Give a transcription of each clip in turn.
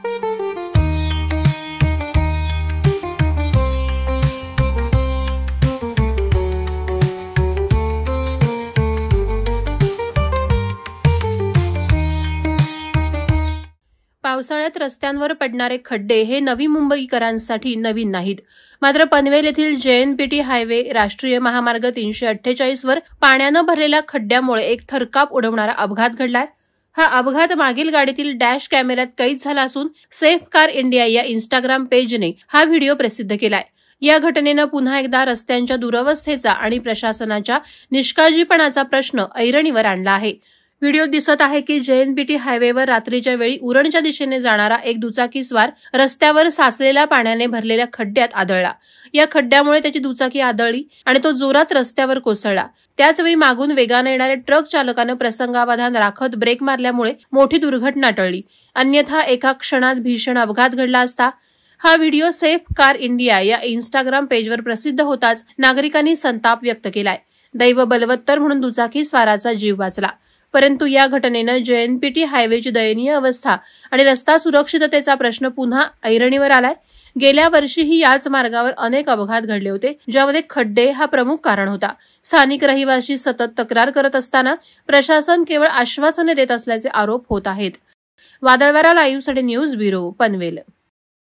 पावसाळ्यात रस्त्यांवर पडणारे खड्डे हे नवी मुंबईकरांसाठी नवीन नाहीत. मात्र पनवेल येथील JNPT हायवे राष्ट्रीय महामार्ग 348 वर पाण्यानं भरलेल्या खड्ड्यामुळे एक थरकाप उडवणारा अपघात घडलाय. हा अपघात मागील गाडीतील डॅश कॅमेऱ्यात कैद झाला असून सेफ कार इंडिया या Instagram पेजने हा व्हिडिओ प्रसिद्ध केलाय. या घटनेनं पुन्हा एकदा रस्त्यांच्या दुरवस्थेचा आणि प्रशासनाच्या निष्काळजीपणाचा प्रश्न ऐरणीवर आणला आहे. व्हिडिओत दिसत आहे की JNPT हायवेवर रात्रीच्या वेळी उरणच्या दिशेने जाणारा एक दुचाकीस्वार रस्त्यावर साचलेल्या पाण्याने भरलेल्या खड्ड्यात आदळला. या खड्ड्यामुळे त्याची दुचाकी आदळली आणि तो जोरात रस्त्यावर कोसळला. त्याचवेळी मागून वेगाने येणाऱ्या ट्रक चालकानं प्रसंगावधान राखत ब्रेक मारल्यामुळे मोठी दुर्घटना टळली. अन्यथा एका क्षणात भीषण अपघात घडला असता. हा व्हिडिओ सेफ कार इंडिया या Instagram पेजवर प्रसिद्ध होताच नागरिकांनी संताप व्यक्त केलाय. दैव बलवत्तर म्हणून दुचाकी स्वाराचा जीव वाचला. परंतु या घटनेनं JNPT हायवेची दयनीय अवस्था आणि रस्ता सुरक्षिततेचा प्रश्न पुन्हा ऐरणीवर आलाय. गेल्या वर्षीही याच मार्गावर अनेक अपघात घडले होते, ज्यामध्ये खड्डे हा प्रमुख कारण होता. स्थानिक रहिवासी सतत तक्रार करत असताना प्रशासन केवळ आश्वासने देत असल्याचे आरोप होत आहेत. वादळवारा लाईव्हसाठी न्यूज ब्युरो, पनवेल.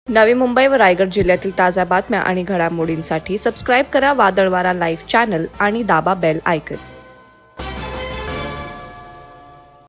नवी मुंबई व रायगड जिल्ह्यातील ताज्या बातम्या आणि घडामोडींसाठी सबस्क्राईब करा वादळवारा लाईव्ह चॅनल आणि दाबा बेल आयकॉन.